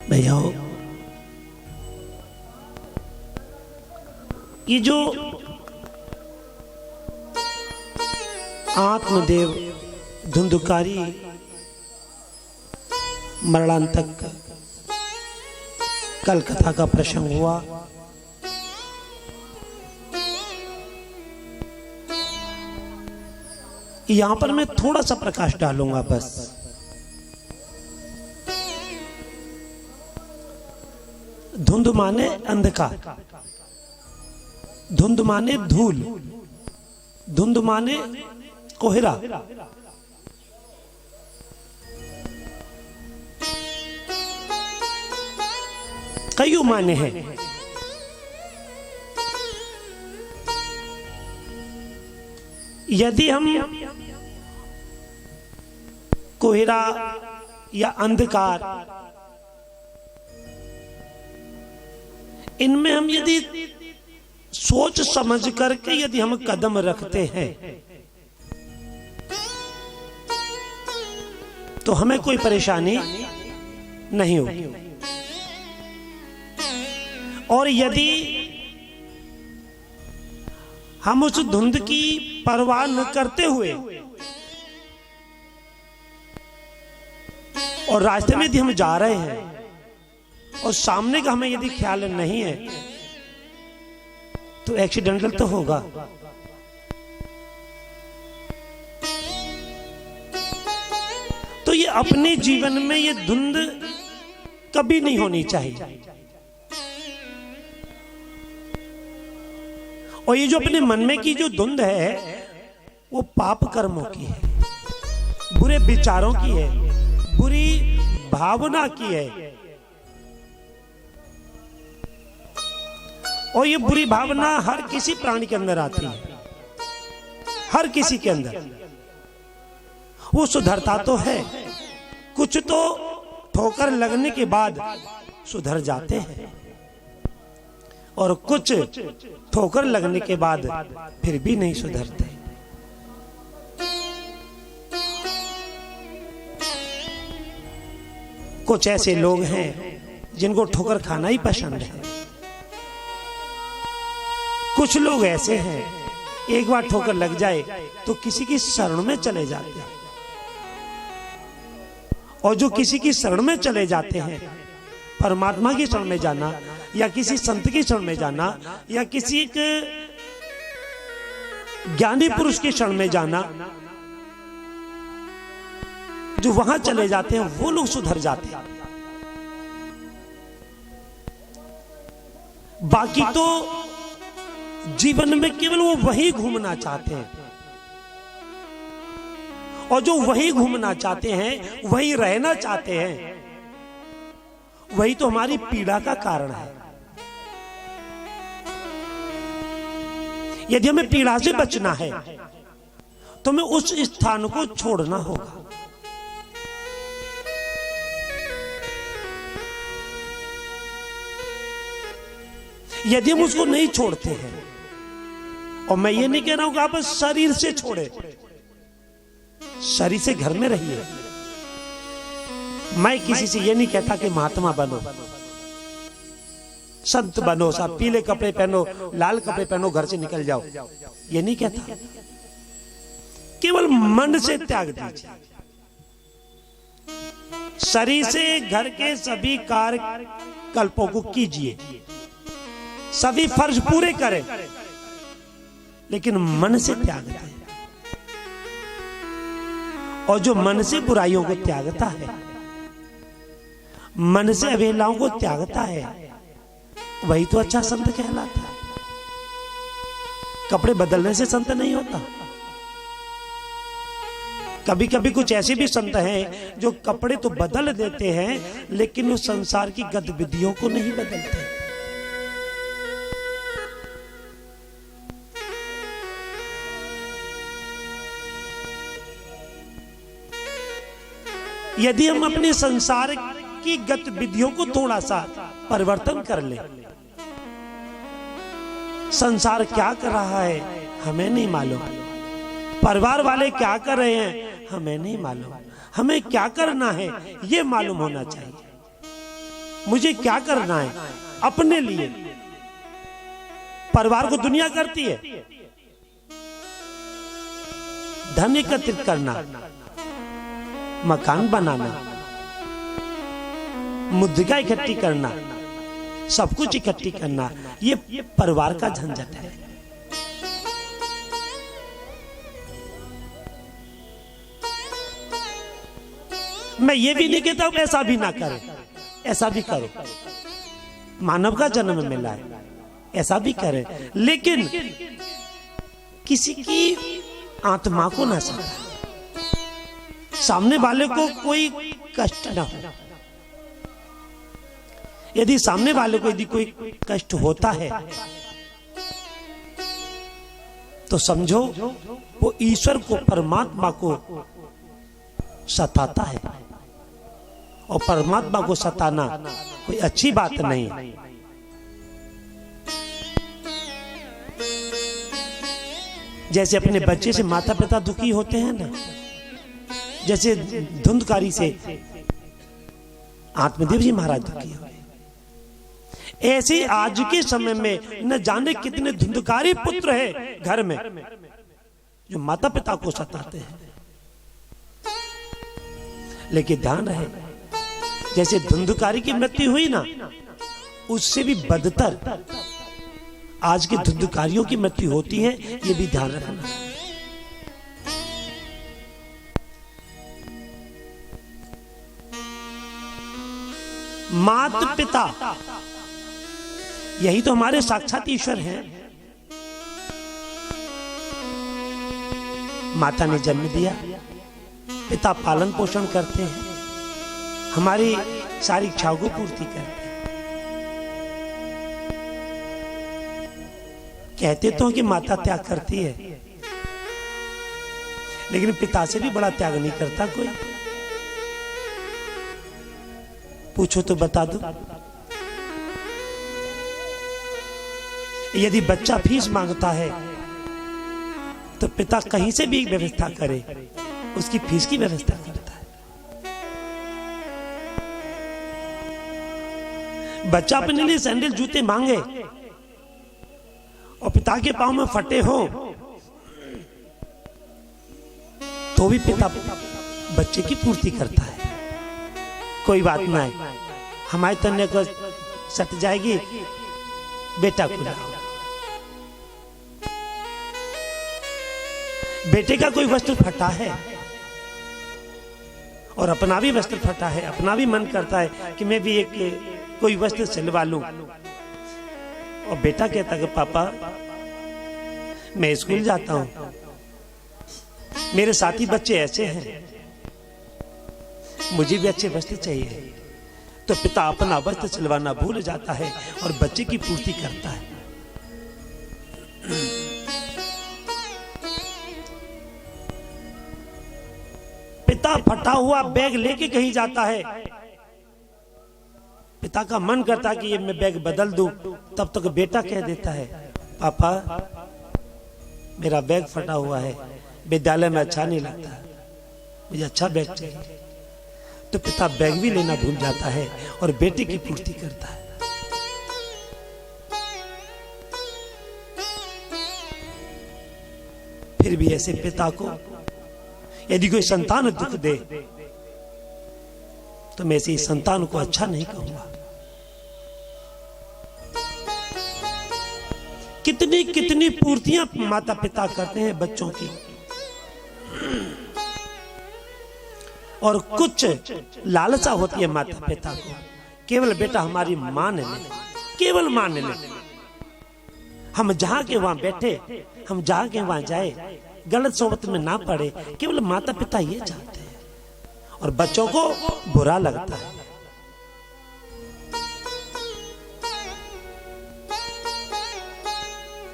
भैया ये जो आत्मदेव धुंधुकारी मरणांतक कल कथा का प्रसंग हुआ। यहां पर मैं थोड़ा सा प्रकाश डालूंगा बस। धुंध माने अंधकार, धुंध माने धूल, धुंध माने कोहरा। कई माने हैं। यदि हम कोहरा या अंधकार इनमें हम यदि सोच समझ करके यदि हम कदम रखते हैं तो हमें कोई परेशानी नहीं होगी। और यदि हम उस धुंध की परवाह न करते हुए और रास्ते में यदि हम जा रहे हैं और सामने का हमें यदि ख्याल नहीं है तो एक्सीडेंटल तो होगा। तो ये अपने जीवन में ये धुंध कभी नहीं होनी चाहिए। और ये जो अपने मन में की जो धुंध है वो पाप कर्मों की है, बुरे विचारों की है, बुरी भावना की है। और ये बुरी भावना हर किसी प्राणी के अंदर आती है, हर किसी के अंदर। वो सुधरता तो है, कुछ तो ठोकर लगने के बाद सुधर जाते हैं और कुछ ठोकर लगने के बाद फिर भी नहीं सुधरते। कुछ ऐसे लोग हैं जिनको ठोकर खाना ही पसंद है। कुछ लोग ऐसे हैं एक बार ठोकर लग जाए तो किसी की शरण में चले जाते हैं। और जो किसी की शरण में चले जाते हैं, परमात्मा की शरण में जाना या किसी संत की शरण में जाना या किसी एक ज्ञानी पुरुष की शरण में जाना, जो वहां चले जाते हैं वो लोग सुधर जाते हैं। बाकी तो जीवन में केवल वो वही घूमना चाहते हैं और जो वही घूमना चाहते हैं, वही रहना चाहते हैं, वही तो हमारी पीड़ा का कारण है। यदि हमें पीड़ा से बचना है तो हमें उस स्थान को छोड़ना होगा। यदि हम उसको नहीं छोड़ते हैं, और मैं ये नहीं कह रहा हूं कि आप शरीर से छोड़े, शरीर से घर में रहिए। मैं किसी से ये नहीं कहता कि महात्मा बनो, संत बनो, सब पीले कपड़े पहनो, लाल कपड़े पहनो, घर से निकल जाओ, ये नहीं कहता। केवल मन से त्याग दीजिए। शरीर से घर के सभी कार्य कल्पों को कीजिए, सभी फर्ज पूरे करें, लेकिन मन से त्याग दें। और जो मन से बुराइयों को त्यागता है, मन से अवहेलाओं को त्यागता है, वही तो अच्छा संत कहलाता है। कपड़े बदलने से संत नहीं होता। कभी कभी कुछ ऐसे भी संत हैं जो कपड़े तो बदल देते हैं लेकिन वो संसार की गतिविधियों को नहीं बदलते। यदि हम अपने संसार की गतिविधियों को थोड़ा सा परिवर्तन कर ले, संसार क्या कर रहा है हमें नहीं मालूम, परिवार वाले क्या कर रहे हैं हमें नहीं मालूम, हमें क्या करना है ये मालूम होना चाहिए। मुझे क्या करना है अपने लिए। परिवार को दुनिया करती है, धन एकत्रित करना, मकान बनाना, मुद्रिका इकट्ठी करना, सब कुछ इकट्ठी करना, ये परिवार का झंझट है। मैं ये भी नहीं कहता हूं ऐसा भी ना करें, ऐसा भी करो, मानव का जन्म मिला है, ऐसा भी करें, लेकिन किसी की आत्मा को ना सताए, सामने वाले को कोई कष्ट ना हो। यदि सामने वाले को यदि कोई कष्ट होता है तो समझो वो ईश्वर को, परमात्मा को सताता है, और परमात्मा को सताना कोई अच्छी बात नहीं। जैसे अपने बच्चे से माता पिता दुखी होते हैं ना, जैसे धुंधकारी से आत्मदेव जी महाराज दुखी हुए, ऐसे आज के समय में न जाने कितने धुंधकारी पुत्र है घर में जो माता पिता को सताते हैं। लेकिन ध्यान रहे, जैसे धुंधकारी की मृत्यु हुई ना, उससे भी बदतर आज के धुंधकारियों की मृत्यु होती है, ये भी ध्यान रखना। माता पिता यही तो हमारे साक्षात ईश्वर हैं। माता ने जन्म दिया, पिता पालन पोषण करते हैं, हमारी सारी इच्छाओं को पूर्ति करते हैं। कहते तो कि माता त्याग करती है, लेकिन पिता से भी बड़ा त्याग नहीं करता कोई। पूछो तो बता दो। यदि बच्चा फीस मांगता है तो पिता कहीं से भी व्यवस्था करे, उसकी फीस की व्यवस्था करता है। बच्चा अपने लिए सैंडल जूते मांगे और पिता के पांव में फटे हो तो भी पिता बच्चे की पूर्ति करता है। कोई बात नहीं, हमारे तन्ने को सट जाएगी, बेटा को लाओ। बेटे का कोई वस्त्र फटा है और अपना भी वस्त्र फटा है, अपना भी मन करता है कि मैं भी एक कोई वस्त्र सिलवा लूं, और बेटा कहता है कि पापा मैं स्कूल जाता हूं, मेरे साथी बच्चे ऐसे हैं, मुझे भी अच्छे वस्त्र चाहिए। तो पिता अपना वस्त्र सिलवाना भूल जाता है और बच्चे की पूर्ति करता है। पिता फटा हुआ बैग लेके कहीं जाता है, पिता का मन करता है कि ये मैं बैग बदल दूं, तब तक बेटा कह देता है पापा मेरा बैग फटा हुआ है, विद्यालय में अच्छा नहीं लगता, मुझे अच्छा बैग चाहिए। तो पिता बैग भी लेना भूल जाता है और बेटे की पूर्ति करता है। फिर भी ऐसे पिता को यदि कोई संतान दुख दे तो मैं ऐसे संतान को अच्छा नहीं कहूंगा। कितनी कितनी पूर्तियां माता पिता करते हैं बच्चों की, और कुछ लालसा होती है माता पिता को, केवल बेटा हमारी मान ले, केवल मान ले, हम जहां के वहां बैठे, हम जहां के वहां जाए, गलत सोबत में ना पड़े, केवल माता पिता ये चाहते हैं, और बच्चों को बुरा लगता है।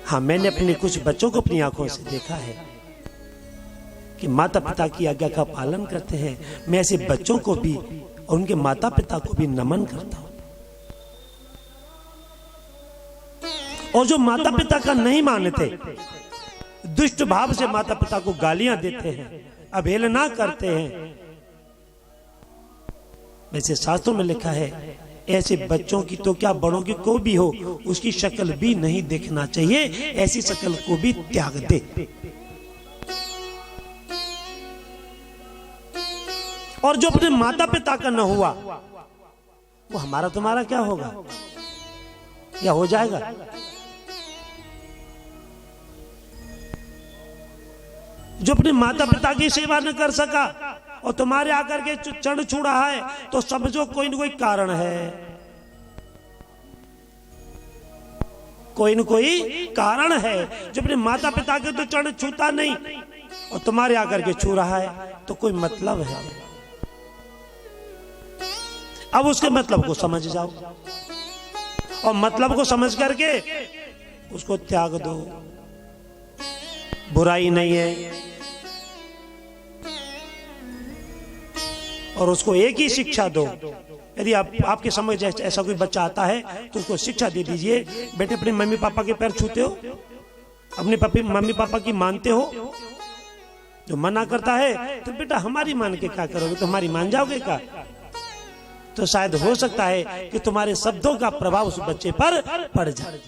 हाँ, मैंने अपने कुछ बच्चों को अपनी आंखों से देखा है कि माता पिता की आज्ञा का पालन करते हैं। मैं ऐसे बच्चों को भी और उनके माता पिता को भी नमन करता हूं। और जो माता पिता का नहीं मानते, दुष्ट भाव से माता पिता को गालियां देते हैं, अवहेलना करते हैं, वैसे शास्त्रों में लिखा है ऐसे बच्चों की तो क्या बड़ों की को भी हो उसकी शक्ल भी नहीं देखना चाहिए, ऐसी शक्ल को भी त्याग दे। और जो अपने माता पिता का न हुआ वो हमारा तुम्हारा क्या होगा या हो जाएगा? जो अपने माता पिता की सेवा न कर सका और तुम्हारे आकर के चढ़ छू रहा है तो समझो कोई न कोई कारण है, कोई न कोई कारण है। जो अपने माता पिता के तो चढ़ छूता नहीं और तुम्हारे आकर के छू रहा है तो कोई मतलब है। अब उसके मतलब को समझ जाओ और मतलब को समझ करके उसको त्याग दो, बुराई नहीं है। और उसको एक ही शिक्षा दो, यदि आपके समझ ऐसा कोई बच्चा आता है तो उसको शिक्षा दे दीजिए, बेटे अपने मम्मी पापा के पैर छूते हो, अपने मम्मी पापा की मानते हो, जो मना करता है तो बेटा हमारी मान के क्या करोगे, तो हमारी मान जाओगे क्या? तो शायद हो सकता है कि तुम्हारे शब्दों का प्रभाव उस बच्चे पर पड़ जाए।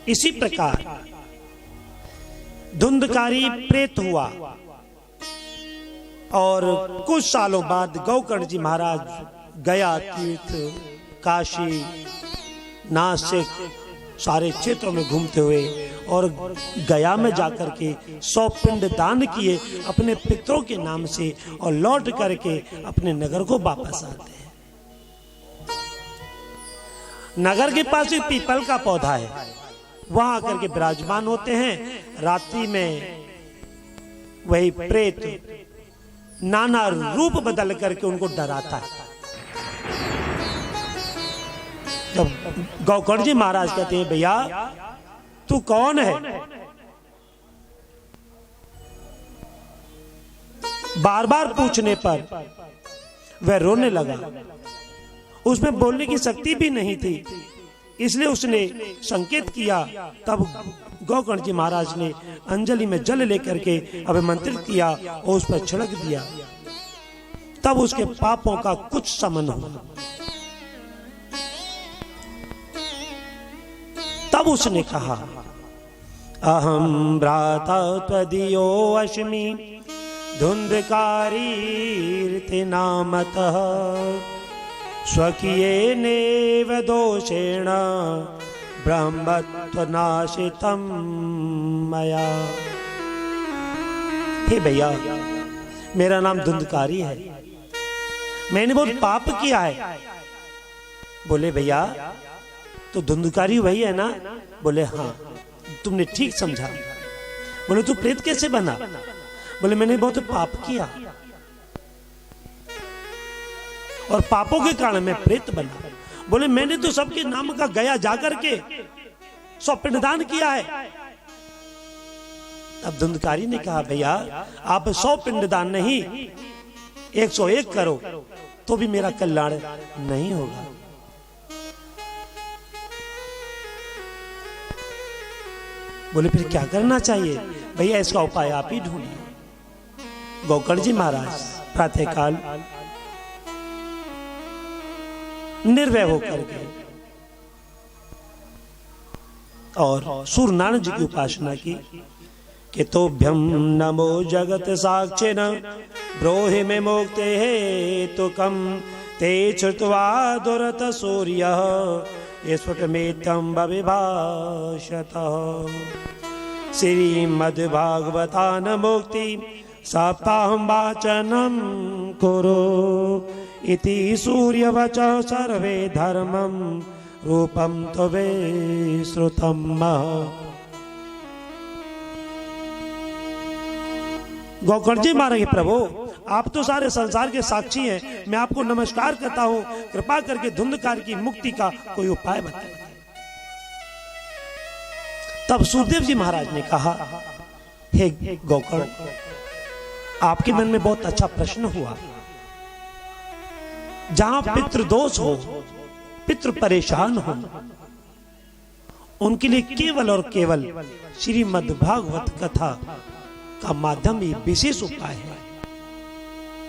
इसी प्रकार धुंधकारी प्रेत हुआ और कुछ सालों बाद गोकर्ण जी महाराज गया तीर्थ, काशी, नासिक सारे क्षेत्रों में घूमते हुए और गया में जाकर के 100 पिंड दान किए अपने पितरों के नाम से और लौट करके अपने नगर को वापस आते हैं। नगर के पास एक पीपल का पौधा है, वहां आकर के विराजमान होते हैं। रात्रि में वही प्रेत नाना रूप बदल करके उनको डराता है। जब गोकर्ण जी महाराज कहते हैं भैया तू कौन है, बार बार पूछने पर वह रोने लगा। उसमें बोलने की शक्ति भी नहीं थी, इसलिए उसने संकेत किया। तब गोकर्ण जी महाराज ने अंजलि में जल लेकर के अभिमंत्रित किया और उस पर छिड़क दिया। तब उसके पापों का कुछ समन हुआ। तब उसने कहा अहम भ्राता त्वदीयो अश्मि धुंधकारीर्ति नामतः स्वकीयेनेव दोषेण ब्रह्मत्वनाशितं मया। हे भैया मेरा नाम धुंधकारी है, मैंने बहुत पाप किया है। बोले भैया तो धुंधकारी वही है ना? बोले हाँ, तुमने ठीक समझा। बोले तू प्रेत कैसे बना? बोले मैंने बहुत पाप किया और पापों के कारण मैं प्रेत बना। बोले मैंने तो सबके नाम का गया जाकर के 100 पिंडदान किया है। अब धुंधकारी ने कहा भैया आप 100 पिंडदान नहीं 101 करो तो भी मेरा कल्याण नहीं होगा। बोले फिर क्या करना चाहिए? भैया इसका उपाय आप ही ढूंढिए। गोकर्ण जी महाराज प्रातःकाल निर्भय होकर के और सूर्य नारायण जी की उपासना की कि तोभ्यम नमो जगत साक्षिण ब्रोहि में मुक्ते हेतुकम ते श्रुत्वा दुरत सूर्य स्फुटमेत्यं बविभाषतः। श्रीमद्भागवतान मुक्ति सप्ताहं वाचनं कुरु इति सूर्यवच सर्वे धर्मं रूपं तवे श्रुतं। गोकर्ण जी महाराज प्रभु आप तो सारे संसार के साक्षी हैं, मैं आपको नमस्कार करता हूं, कृपा करके धुंधकार की मुक्ति का कोई उपाय बताइए। तब सूरदेव जी महाराज ने कहा हे गोकर्ण आपके मन में बहुत अच्छा प्रश्न हुआ। जहां पितृ दोष हो, पितृ परेशान हो, उनके लिए केवल और केवल श्रीमद् भागवत कथा का माध्यम ही विशेष उपाय है,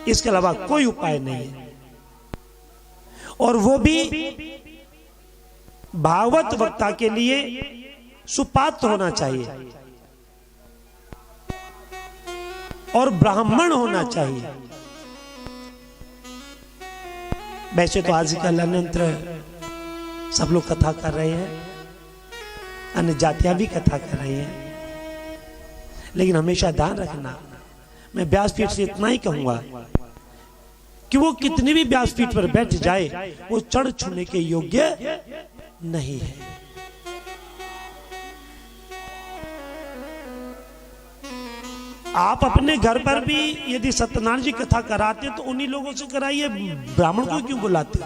इसके अलावा कोई उपाय नहीं है। और वो भी भागवत वक्ता के लिए सुपात्र होना चाहिए और ब्राह्मण होना चाहिए। वैसे तो आजकल अन्यत्र सब लोग कथा कर रहे हैं, अन्य जातियां भी कथा कर रही हैं, लेकिन हमेशा ध्यान रखना, मैं व्यासपीठ से इतना ही कहूंगा कि वो कितनी भी व्यासपीठ पर बैठ जाए, वो चढ़ छूने के योग्य नहीं है। आप अपने घर पर भी यदि सत्यनारायण जी कथा कराते तो उन्हीं लोगों से कराइए, ब्राह्मण को क्यों बुलाते?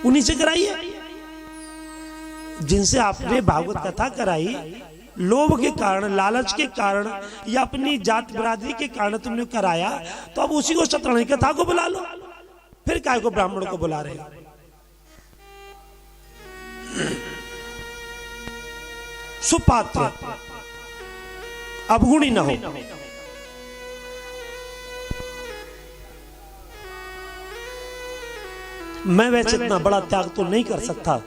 उन्हीं से कराइए जिनसे आपने भागवत कथा कराई। लोभ के कारण, लालच के कारण या अपनी जात बिरादरी के कारण तुमने कराया, तो अब उसी को सत्यनारायण कथा को बुला लो, फिर काय को ब्राह्मण को बुला रहे हो? सुपात्र, अवगुणी न हो। मैं वैसे इतना बड़ा त्याग तो नहीं कर सकता,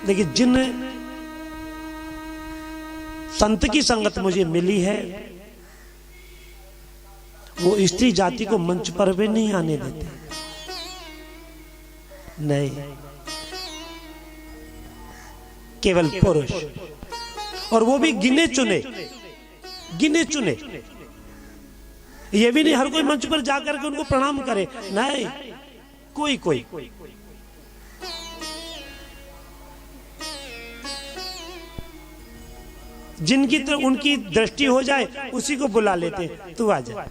लेकिन जिन संत की संगत मुझे मिली है, वो स्त्री जाति को मंच पर भी नहीं आने देते। नहीं, केवल पुरुष, और वो भी गिने चुने, गिने चुने। ये भी नहीं हर कोई मंच पर जाकर के उनको प्रणाम करे, नहीं, कोई कोई। जिनकी तो उनकी दृष्टि हो जाए उसी को बुला लेते, तू आ जा,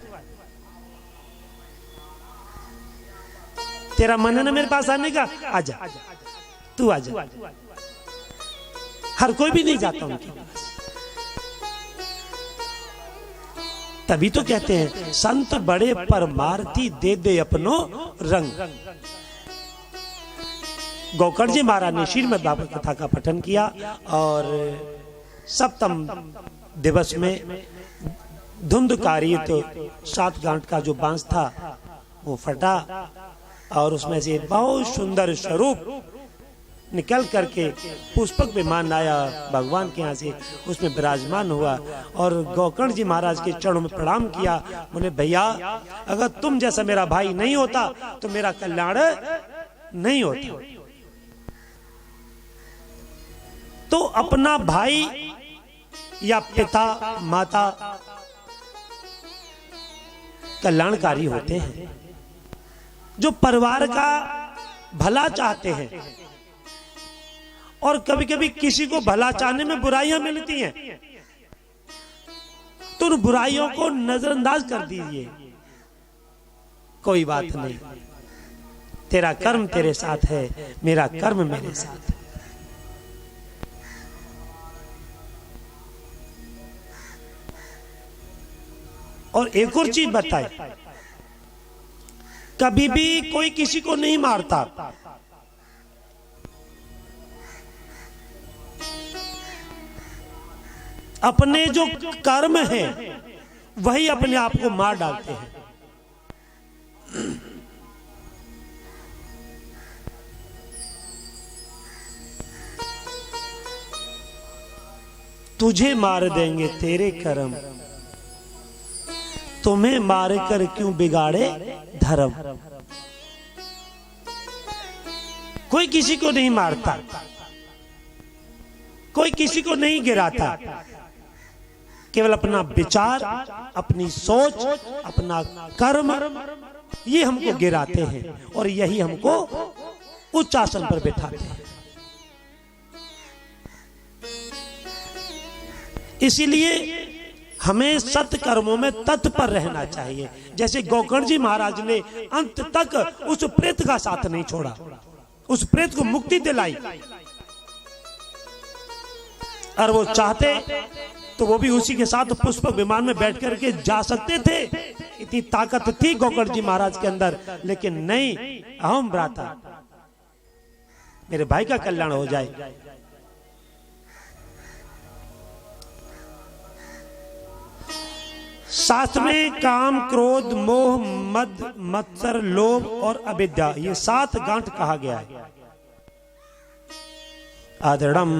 तेरा मन है ना मेरे पास आने का, आजा, तू आजा। हर कोई भी नहीं जाता उनके पास। तभी तो कहते हैं संत बड़े परमार्थी, दे दे अपनो रंग। गोकर्ण जी महाराज ने श्रीमद् भागवत कथा का पठन किया और सप्तम दिवस में धुंधकारी तो 7 गांठ का जो बांस था वो फटा और उसमें से बहुत सुंदर स्वरूप निकल करके पुष्पक विमान आया भगवान के यहाँ से, उसमें विराजमान हुआ और गोकर्ण जी महाराज के चरणों में प्रणाम किया। बोले भैया, अगर तुम जैसा मेरा भाई नहीं होता तो मेरा कल्याण नहीं होता। तो अपना भाई या पिता माता कल्याणकारी होते हैं, जो परिवार का भला चाहते हैं। और कभी कभी किसी को भला चाहने में बुराइयां मिलती हैं, तो उन बुराइयों को नजरअंदाज कर दीजिए, कोई बात नहीं, तेरा कर्म तेरे साथ है, मेरा कर्म मेरे साथ है। और एक और चीज बताए, कभी भी कोई किसी को नहीं मारता, अपने जो कर्म है वही अपने आप को मार डालते हैं। तुझे मार देंगे तेरे कर्म, तुम्हें मार कर क्यों बिगाड़े धर्म। कोई किसी को नहीं मारता, कोई किसी को नहीं गिराता, केवल अपना विचार, अपनी सोच, अपना कर्म, ये हमको गिराते हैं और यही हमको उच्च आसन पर बैठाते हैं। इसीलिए हमें सत्कर्मों में तत्पर रहना चाहिए। जैसे गोकर्ण जी महाराज ने अंत तक उस प्रेत का साथ नहीं छोड़ा, उस प्रेत को मुक्ति दिलाई, और वो चाहते तो वो भी उसी के साथ पुष्पक विमान में बैठ करके जा सकते थे, इतनी ताकत थी गोकर्ण जी महाराज के अंदर। लेकिन नहीं, अहम भ्राता, मेरे भाई का कल्याण हो जाए, शास्त्र में काम, क्रोध, मोह, मद, मत्सर, लोभ और अविद्या, ये 7 गांठ कहा गया है। अदृढ़म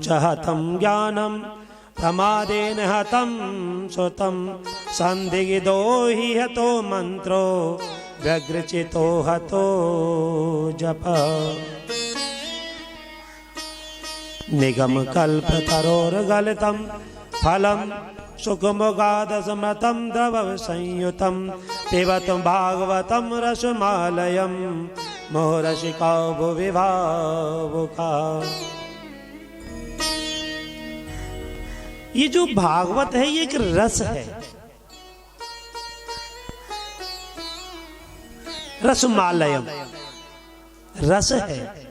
चहतम ज्ञानम प्रमादेन हतम सुतम संदिग्धो हि हतो मंत्रो व्यग्रचितो हतो जप। निगम कल्पतरोर्गलितं फलम सुखमुगादस्मृतं द्रव संयुतं पिबत भागवतं रसमालयं मोहरसिका भुवि भावुका। ये जो भागवत है ये एक रस है, रसमालयम रस है।